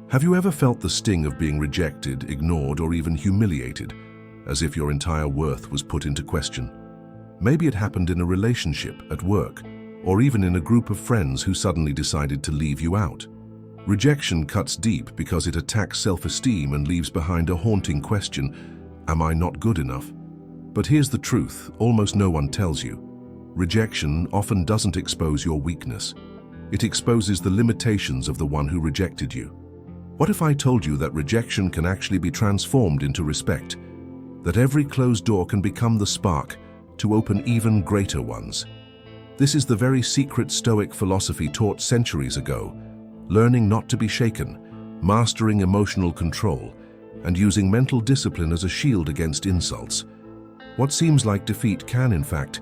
Have you ever felt the sting of being rejected, ignored, or even humiliated, as if your entire worth was put into question? Maybe it happened in a relationship, at work, or even in a group of friends who suddenly decided to leave you out. Rejection cuts deep because it attacks self-esteem and leaves behind a haunting question: am I not good enough? But here's the truth almost no one tells you. Rejection often doesn't expose your weakness. It exposes the limitations of the one who rejected you. What if I told you that rejection can actually be transformed into respect? That every closed door can become the spark to open even greater ones? This is the very secret Stoic philosophy taught centuries ago: learning not to be shaken, mastering emotional control, and using mental discipline as a shield against insults. What seems like defeat can, in fact,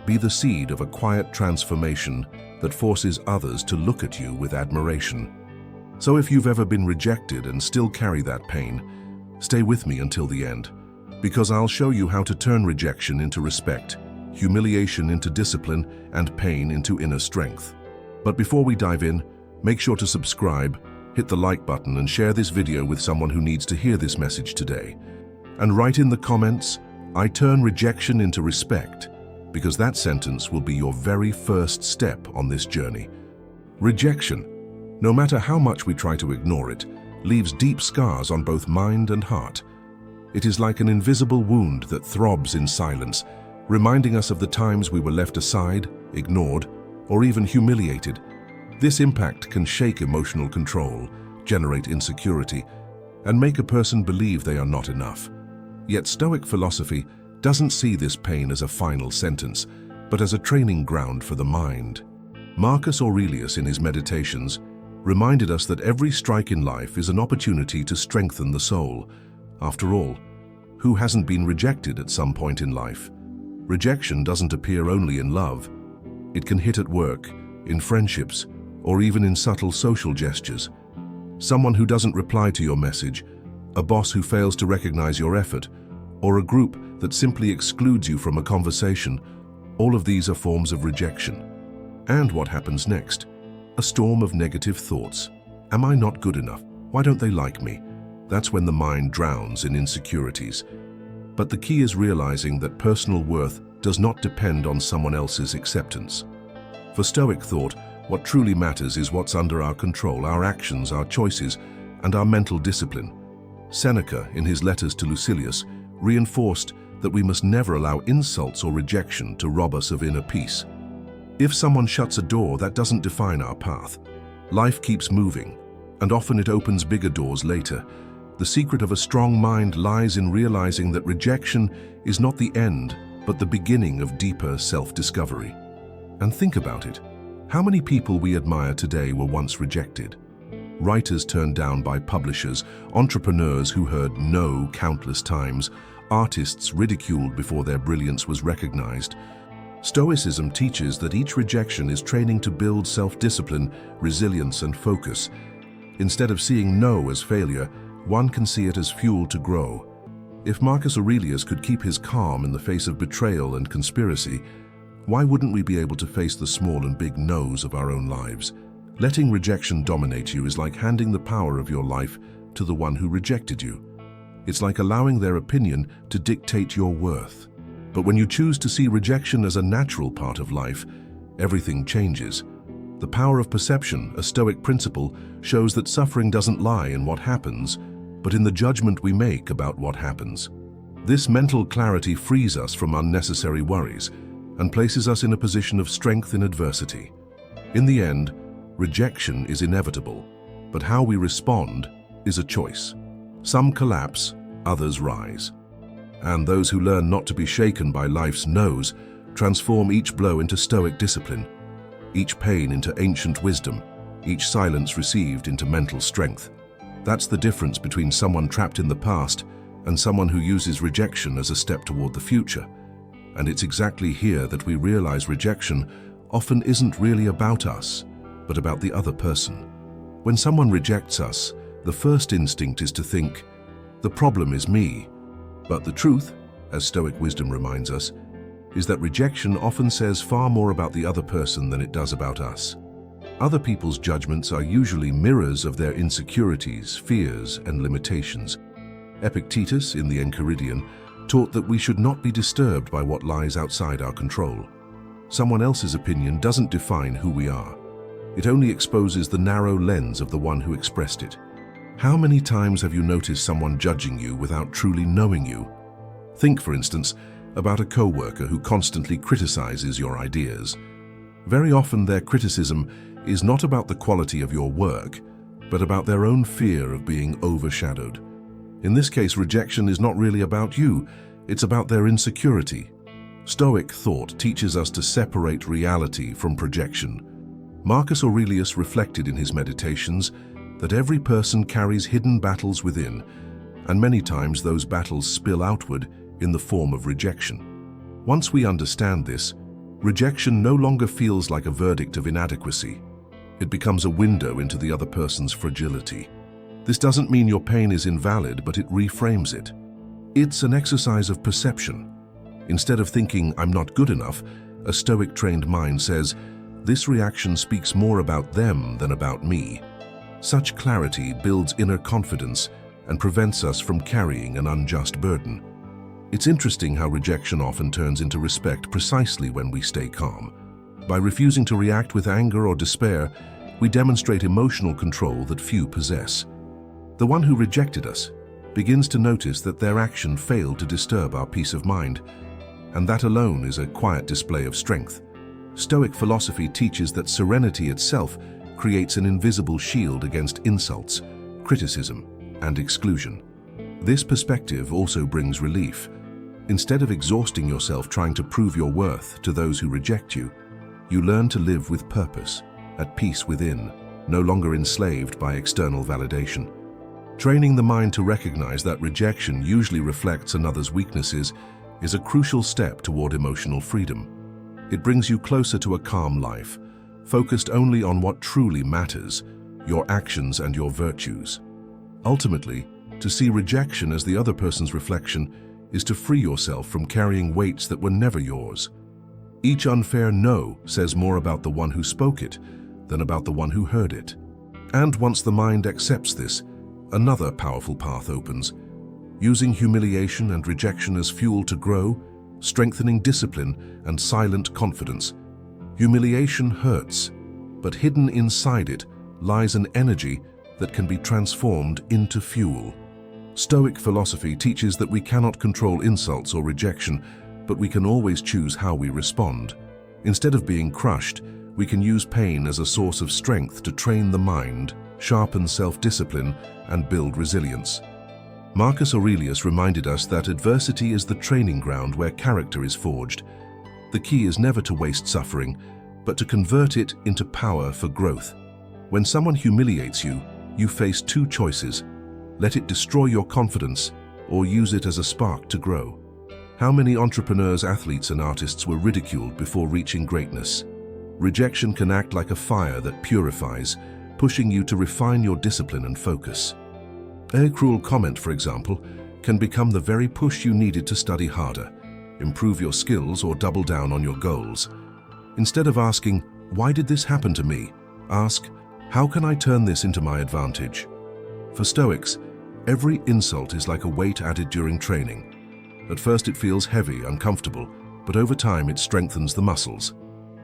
be the seed of a quiet transformation that forces others to look at you with admiration. So if you've ever been rejected and still carry that pain, stay with me until the end, because I'll show you how to turn rejection into respect, humiliation into discipline, and pain into inner strength. But before we dive in, make sure to subscribe, hit the like button, and share this video with someone who needs to hear this message today. And write in the comments, "I turn rejection into respect," because that sentence will be your very first step on this journey. Rejection, no matter how much we try to ignore it, leaves deep scars on both mind and heart. It is like an invisible wound that throbs in silence, reminding us of the times we were left aside, ignored, or even humiliated. This impact can shake emotional control, generate insecurity, and make a person believe they are not enough. Yet Stoic philosophy doesn't see this pain as a final sentence, but as a training ground for the mind. Marcus Aurelius, in his Meditations, reminded us that every strike in life is an opportunity to strengthen the soul. After all, who hasn't been rejected at some point in life? Rejection doesn't appear only in love. It can hit at work, in friendships, or even in subtle social gestures. Someone who doesn't reply to your message, a boss who fails to recognize your effort, or a group that simply excludes you from a conversation. All of these are forms of rejection. And what happens next? A storm of negative thoughts. Am I not good enough? Why don't they like me? That's when the mind drowns in insecurities. But the key is realizing that personal worth does not depend on someone else's acceptance. For Stoic thought, what truly matters is what's under our control, our actions, our choices, and our mental discipline. Seneca, in his letters to Lucilius, reinforced that we must never allow insults or rejection to rob us of inner peace. If someone shuts a door, that doesn't define our path. Life keeps moving, and often it opens bigger doors later. The secret of a strong mind lies in realizing that rejection is not the end, but the beginning of deeper self-discovery. And think about it. How many people we admire today were once rejected? Writers turned down by publishers, entrepreneurs who heard no countless times, artists ridiculed before their brilliance was recognized. Stoicism teaches that each rejection is training to build self-discipline, resilience, and focus. Instead of seeing no as failure, one can see it as fuel to grow. If Marcus Aurelius could keep his calm in the face of betrayal and conspiracy, why wouldn't we be able to face the small and big no's of our own lives? Letting rejection dominate you is like handing the power of your life to the one who rejected you. It's like allowing their opinion to dictate your worth. But when you choose to see rejection as a natural part of life, everything changes. The power of perception, a Stoic principle, shows that suffering doesn't lie in what happens, but in the judgment we make about what happens. This mental clarity frees us from unnecessary worries and places us in a position of strength in adversity. In the end, rejection is inevitable, but how we respond is a choice. Some collapse, others rise. And those who learn not to be shaken by life's no's transform each blow into Stoic discipline, each pain into ancient wisdom, each silence received into mental strength. That's the difference between someone trapped in the past and someone who uses rejection as a step toward the future. And it's exactly here that we realize rejection often isn't really about us, but about the other person. When someone rejects us, the first instinct is to think, the problem is me. But the truth, as Stoic wisdom reminds us, is that rejection often says far more about the other person than it does about us. Other people's judgments are usually mirrors of their insecurities, fears, and limitations. Epictetus, in the Enchiridion, taught that we should not be disturbed by what lies outside our control. Someone else's opinion doesn't define who we are. It only exposes the narrow lens of the one who expressed it. How many times have you noticed someone judging you without truly knowing you? Think, for instance, about a co-worker who constantly criticizes your ideas. Very often their criticism is not about the quality of your work, but about their own fear of being overshadowed. In this case, rejection is not really about you, it's about their insecurity. Stoic thought teaches us to separate reality from projection. Marcus Aurelius reflected in his meditations that every person carries hidden battles within, and many times those battles spill outward in the form of rejection. Once we understand this, rejection no longer feels like a verdict of inadequacy. It becomes a window into the other person's fragility. This doesn't mean your pain is invalid, but it reframes it. It's an exercise of perception. Instead of thinking, "I'm not good enough," a Stoic-trained mind says, "This reaction speaks more about them than about me." Such clarity builds inner confidence and prevents us from carrying an unjust burden. It's interesting how rejection often turns into respect precisely when we stay calm. By refusing to react with anger or despair, we demonstrate emotional control that few possess. The one who rejected us begins to notice that their action failed to disturb our peace of mind, and that alone is a quiet display of strength. Stoic philosophy teaches that serenity itself creates an invisible shield against insults, criticism, and exclusion. This perspective also brings relief. Instead of exhausting yourself trying to prove your worth to those who reject you, you learn to live with purpose, at peace within, no longer enslaved by external validation. Training the mind to recognize that rejection usually reflects another's weaknesses is a crucial step toward emotional freedom. It brings you closer to a calm life, focused only on what truly matters, your actions and your virtues. Ultimately, to see rejection as the other person's reflection is to free yourself from carrying weights that were never yours. Each unfair no says more about the one who spoke it than about the one who heard it. And once the mind accepts this, another powerful path opens, using humiliation and rejection as fuel to grow, strengthening discipline and silent confidence. Humiliation hurts, but hidden inside it lies an energy that can be transformed into fuel. Stoic philosophy teaches that we cannot control insults or rejection, but we can always choose how we respond. Instead of being crushed, we can use pain as a source of strength to train the mind, sharpen self-discipline, and build resilience. Marcus Aurelius reminded us that adversity is the training ground where character is forged. The key is never to waste suffering, but to convert it into power for growth. When someone humiliates you, you face two choices: let it destroy your confidence, or use it as a spark to grow. How many entrepreneurs, athletes, and artists were ridiculed before reaching greatness? Rejection can act like a fire that purifies, pushing you to refine your discipline and focus. A cruel comment, for example, can become the very push you needed to study harder, improve your skills, or double down on your goals. Instead of asking, "Why did this happen to me?" ask, "How can I turn this into my advantage?" For Stoics, every insult is like a weight added during training. At first it feels heavy, uncomfortable, but over time it strengthens the muscles.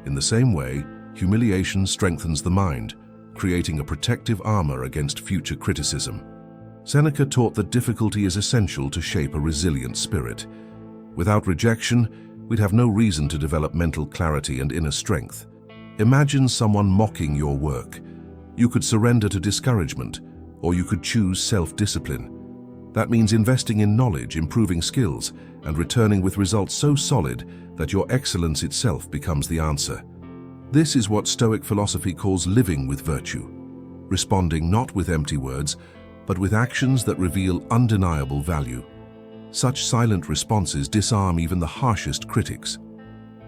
In the same way, humiliation strengthens the mind, creating a protective armor against future criticism. Seneca taught that difficulty is essential to shape a resilient spirit. Without rejection, we'd have no reason to develop mental clarity and inner strength. Imagine someone mocking your work. You could surrender to discouragement, or you could choose self-discipline. That means investing in knowledge, improving skills, and returning with results so solid that your excellence itself becomes the answer. This is what Stoic philosophy calls living with virtue, responding not with empty words, but with actions that reveal undeniable value. Such silent responses disarm even the harshest critics.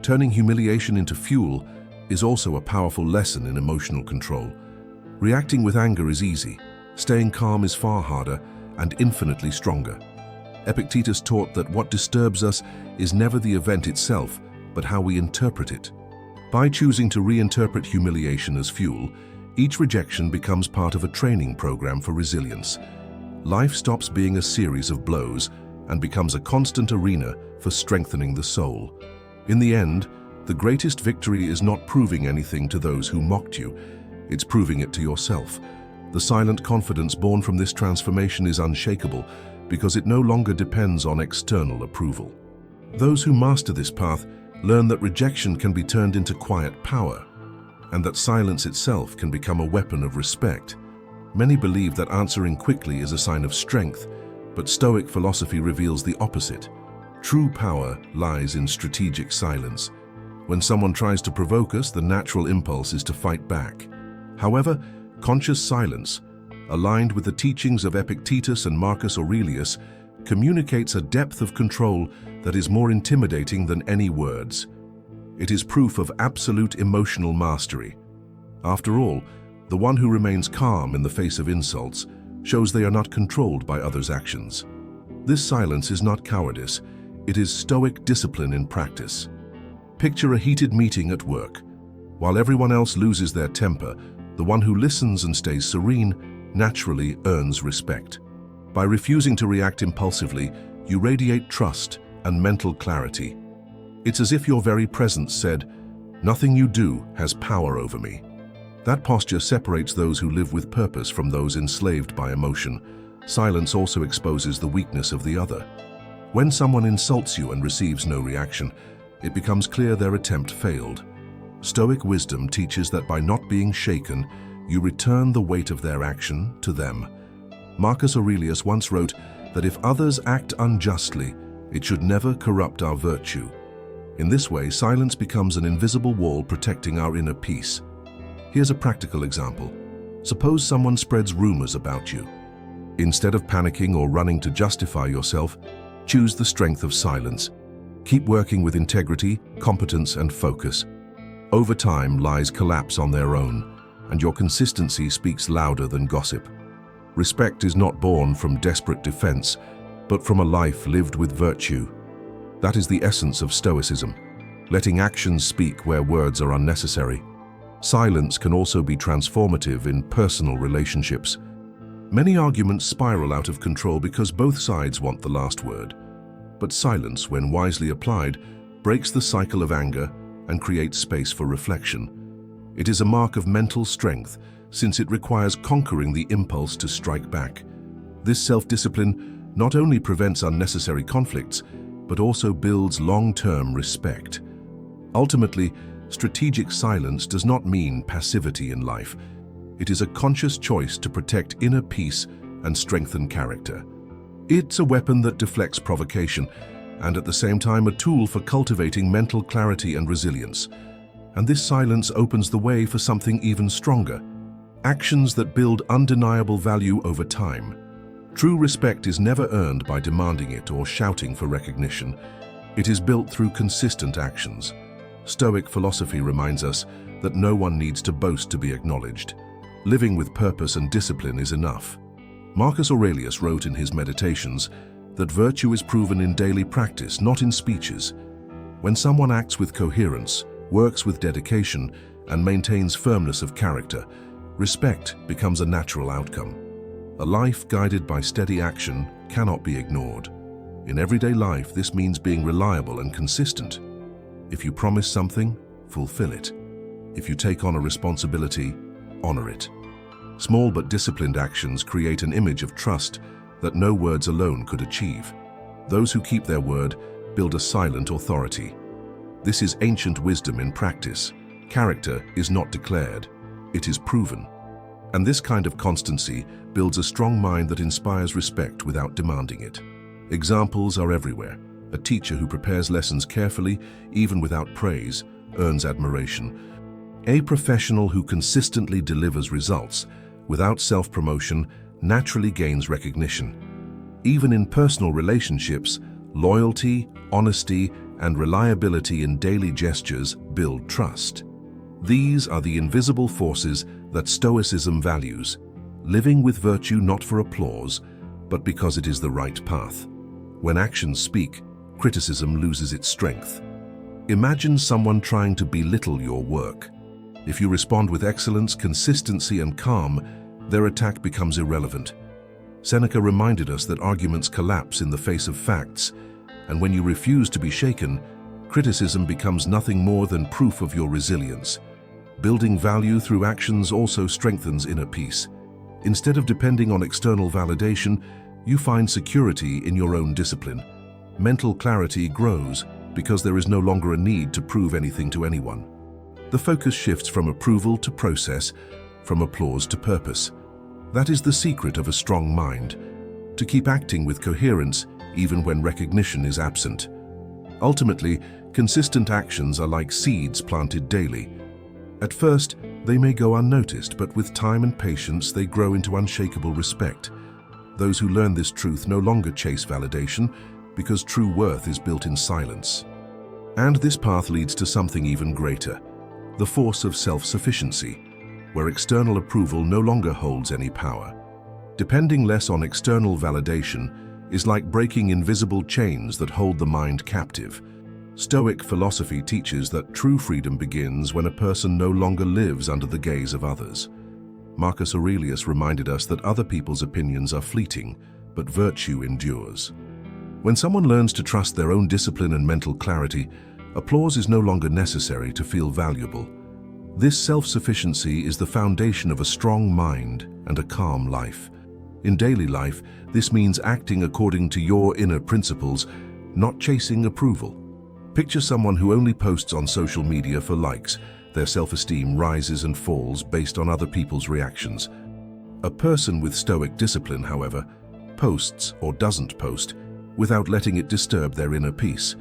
Turning humiliation into fuel is also a powerful lesson in emotional control. Reacting with anger is easy, staying calm is far harder and infinitely stronger. Epictetus taught that what disturbs us is never the event itself, but how we interpret it. By choosing to reinterpret humiliation as fuel, each rejection becomes part of a training program for resilience. Life stops being a series of blows and becomes a constant arena for strengthening the soul. In the end, the greatest victory is not proving anything to those who mocked you, it's proving it to yourself. The silent confidence born from this transformation is unshakable because it no longer depends on external approval. Those who master this path learn that rejection can be turned into quiet power, and that silence itself can become a weapon of respect. Many believe that answering quickly is a sign of strength, but Stoic philosophy reveals the opposite. True power lies in strategic silence. When someone tries to provoke us, the natural impulse is to fight back. However, conscious silence, aligned with the teachings of Epictetus and Marcus Aurelius, communicates a depth of control that is more intimidating than any words. It is proof of absolute emotional mastery. After all, the one who remains calm in the face of insults shows they are not controlled by others' actions. This silence is not cowardice, it is Stoic discipline in practice. Picture a heated meeting at work. While everyone else loses their temper, the one who listens and stays serene naturally earns respect. By refusing to react impulsively, you radiate trust and mental clarity. It's as if your very presence said, "Nothing you do has power over me." That posture separates those who live with purpose from those enslaved by emotion. Silence also exposes the weakness of the other. When someone insults you and receives no reaction, it becomes clear their attempt failed. Stoic wisdom teaches that by not being shaken, you return the weight of their action to them. Marcus Aurelius once wrote that if others act unjustly, it should never corrupt our virtue. In this way, silence becomes an invisible wall protecting our inner peace. Here's a practical example. Suppose someone spreads rumors about you. Instead of panicking or running to justify yourself, choose the strength of silence. Keep working with integrity, competence, and focus. Over time, lies collapse on their own, and your consistency speaks louder than gossip. Respect is not born from desperate defense, but from a life lived with virtue. That is the essence of Stoicism, letting actions speak where words are unnecessary. Silence can also be transformative in personal relationships. Many arguments spiral out of control because both sides want the last word. But silence, when wisely applied, breaks the cycle of anger and creates space for reflection. It is a mark of mental strength, since it requires conquering the impulse to strike back. This self-discipline not only prevents unnecessary conflicts, but also builds long-term respect. Ultimately, strategic silence does not mean passivity in life. It is a conscious choice to protect inner peace and strengthen character. It's a weapon that deflects provocation, and at the same time a tool for cultivating mental clarity and resilience. And this silence opens the way for something even stronger: actions that build undeniable value over time. True respect is never earned by demanding it or shouting for recognition. It is built through consistent actions. Stoic philosophy reminds us that no one needs to boast to be acknowledged. Living with purpose and discipline is enough. Marcus Aurelius wrote in his Meditations that virtue is proven in daily practice, not in speeches. When someone acts with coherence, works with dedication, and maintains firmness of character, respect becomes a natural outcome. A life guided by steady action cannot be ignored. In everyday life, this means being reliable and consistent. If you promise something, fulfill it. If you take on a responsibility, honor it. Small but disciplined actions create an image of trust that no words alone could achieve. Those who keep their word build a silent authority. This is ancient wisdom in practice. Character is not declared, it is proven. And this kind of constancy builds a strong mind that inspires respect without demanding it. Examples are everywhere. A teacher who prepares lessons carefully, even without praise, earns admiration. A professional who consistently delivers results without self-promotion naturally gains recognition. Even in personal relationships, loyalty, honesty, and reliability in daily gestures build trust. These are the invisible forces that Stoicism values, living with virtue not for applause, but because it is the right path. When actions speak, criticism loses its strength. Imagine someone trying to belittle your work. If you respond with excellence, consistency, and calm, their attack becomes irrelevant. Seneca reminded us that arguments collapse in the face of facts, and when you refuse to be shaken, criticism becomes nothing more than proof of your resilience. Building value through actions also strengthens inner peace. Instead of depending on external validation, you find security in your own discipline. Mental clarity grows because there is no longer a need to prove anything to anyone. The focus shifts from approval to process, from applause to purpose. That is the secret of a strong mind, to keep acting with coherence even when recognition is absent. Ultimately, consistent actions are like seeds planted daily. At first, they may go unnoticed, but with time and patience, they grow into unshakable respect. Those who learn this truth no longer chase validation, because true worth is built in silence. And this path leads to something even greater, the force of self-sufficiency, where external approval no longer holds any power. Depending less on external validation is like breaking invisible chains that hold the mind captive. Stoic philosophy teaches that true freedom begins when a person no longer lives under the gaze of others. Marcus Aurelius reminded us that other people's opinions are fleeting, but virtue endures. When someone learns to trust their own discipline and mental clarity, applause is no longer necessary to feel valuable. This self-sufficiency is the foundation of a strong mind and a calm life. In daily life, this means acting according to your inner principles, not chasing approval. Picture someone who only posts on social media for likes. Their self-esteem rises and falls based on other people's reactions. A person with Stoic discipline, however, posts or doesn't post without letting it disturb their inner peace.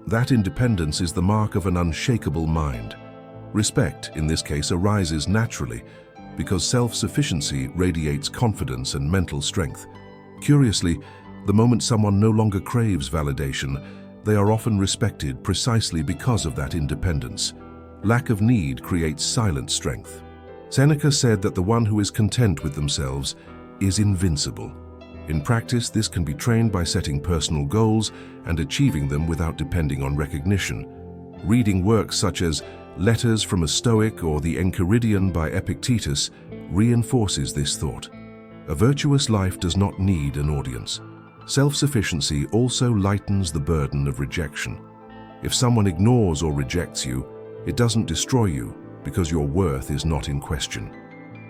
That independence is the mark of an unshakable mind. Respect, in this case, arises naturally because self-sufficiency radiates confidence and mental strength. Curiously, the moment someone no longer craves validation, they are often respected precisely because of that independence. Lack of need creates silent strength. Seneca said that the one who is content with themselves is invincible. In practice, this can be trained by setting personal goals and achieving them without depending on recognition. Reading works such as Letters from a Stoic or The Enchiridion by Epictetus reinforces this thought. A virtuous life does not need an audience. Self-sufficiency also lightens the burden of rejection. If someone ignores or rejects you, it doesn't destroy you because your worth is not in question.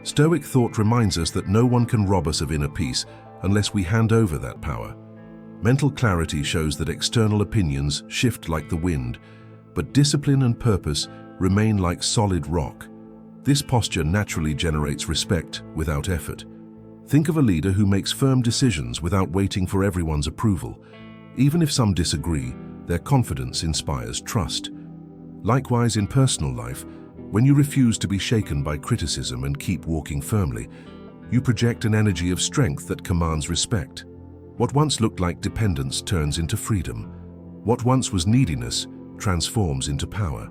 Stoic thought reminds us that no one can rob us of inner peace unless we hand over that power. Mental clarity shows that external opinions shift like the wind, but discipline and purpose remain like solid rock. This posture naturally generates respect without effort. Think of a leader who makes firm decisions without waiting for everyone's approval. Even if some disagree, their confidence inspires trust. Likewise, in personal life, when you refuse to be shaken by criticism and keep walking firmly, you project an energy of strength that commands respect. What once looked like dependence turns into freedom. What once was neediness transforms into power.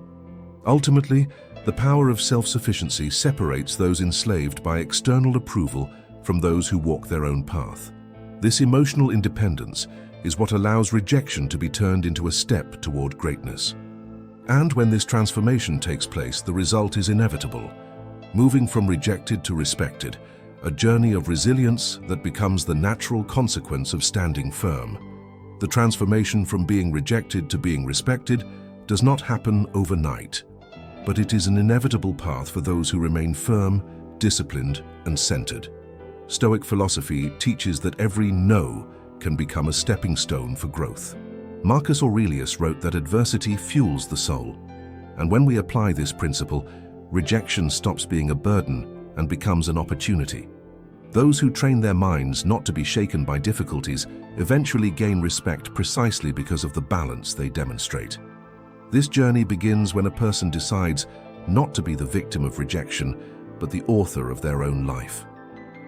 Ultimately, the power of self-sufficiency separates those enslaved by external approval from those who walk their own path. This emotional independence is what allows rejection to be turned into a step toward greatness. And when this transformation takes place, the result is inevitable. Moving from rejected to respected, a journey of resilience that becomes the natural consequence of standing firm. The transformation from being rejected to being respected does not happen overnight, but it is an inevitable path for those who remain firm, disciplined, and centered. Stoic philosophy teaches that every no can become a stepping stone for growth. Marcus Aurelius wrote that adversity fuels the soul, and when we apply this principle, rejection stops being a burden and becomes an opportunity. Those who train their minds not to be shaken by difficulties eventually gain respect precisely because of the balance they demonstrate. This journey begins when a person decides not to be the victim of rejection, but the author of their own life.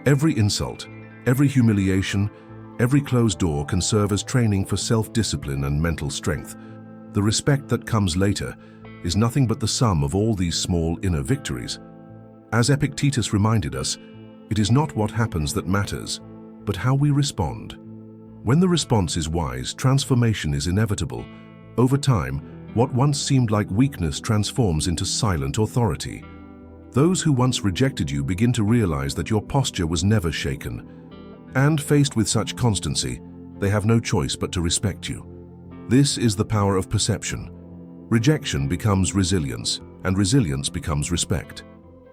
Every insult, every humiliation, every closed door can serve as training for self-discipline and mental strength. The respect that comes later is nothing but the sum of all these small inner victories. As Epictetus reminded us, it is not what happens that matters, but how we respond. When the response is wise, transformation is inevitable. Over time, What once seemed like weakness transforms into silent authority. Those who once rejected you begin to realize that your posture was never shaken. And faced with such constancy, they have no choice but to respect you. This is the power of perception. Rejection becomes resilience, and resilience becomes respect.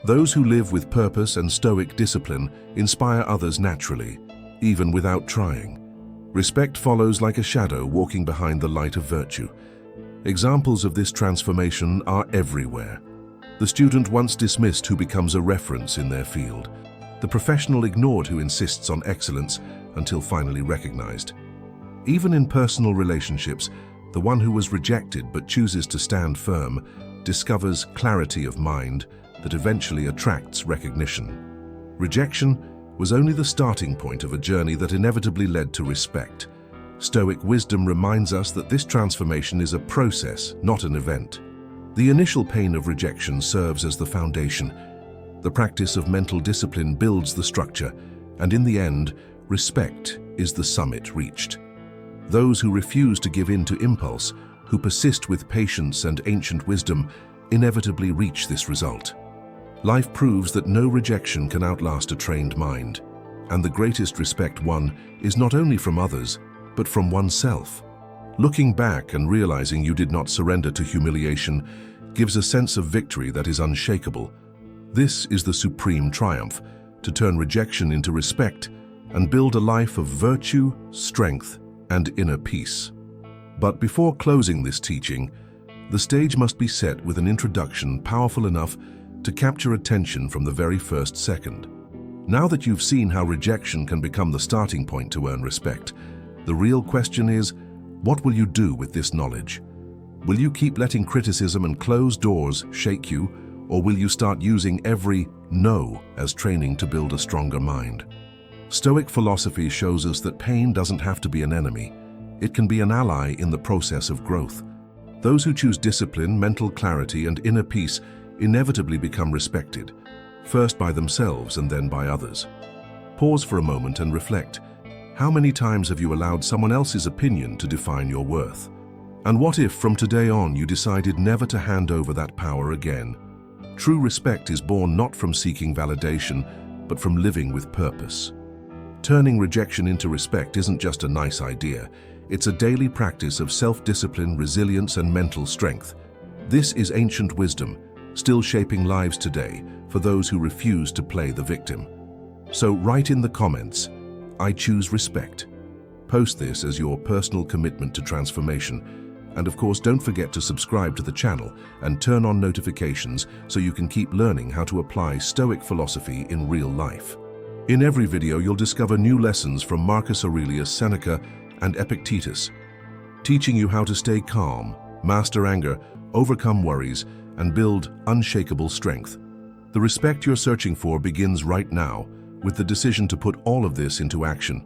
Those who live with purpose and stoic discipline inspire others naturally, even without trying. Respect follows like a shadow walking behind the light of virtue. Examples of this transformation are everywhere. The student once dismissed who becomes a reference in their field. The professional ignored who insists on excellence until finally recognized. Even in personal relationships, the one who was rejected but chooses to stand firm discovers clarity of mind that eventually attracts recognition. Rejection was only the starting point of a journey that inevitably led to respect. Stoic wisdom reminds us that this transformation is a process, not an event. The initial pain of rejection serves as the foundation. The practice of mental discipline builds the structure, and in the end, respect is the summit reached. Those who refuse to give in to impulse, who persist with patience and ancient wisdom, inevitably reach this result. Life proves that no rejection can outlast a trained mind, and the greatest respect won is not only from others, but from oneself. Looking back and realizing you did not surrender to humiliation gives a sense of victory that is unshakable. This is the supreme triumph, to turn rejection into respect and build a life of virtue, strength, and inner peace. But before closing this teaching, the stage must be set with an introduction powerful enough to capture attention from the very first second. Now that you've seen how rejection can become the starting point to earn respect, the real question is, what will you do with this knowledge? Will you keep letting criticism and closed doors shake you, or will you start using every no as training to build a stronger mind? Stoic philosophy shows us that pain doesn't have to be an enemy. It can be an ally in the process of growth. Those who choose discipline, mental clarity, and inner peace inevitably become respected, first by themselves and then by others. Pause for a moment and reflect. How many times have you allowed someone else's opinion to define your worth? And what if from today on you decided never to hand over that power again? True respect is born not from seeking validation, but from living with purpose. Turning rejection into respect isn't just a nice idea. It's a daily practice of self-discipline, resilience, and mental strength. This is ancient wisdom, still shaping lives today for those who refuse to play the victim. So write in the comments, "I choose respect." Post this as your personal commitment to transformation. And of course, don't forget to subscribe to the channel and turn on notifications so you can keep learning how to apply Stoic philosophy in real life. In every video, you'll discover new lessons from Marcus Aurelius, Seneca, and Epictetus, teaching you how to stay calm, master anger, overcome worries, and build unshakable strength. The respect you're searching for begins right now with the decision to put all of this into action.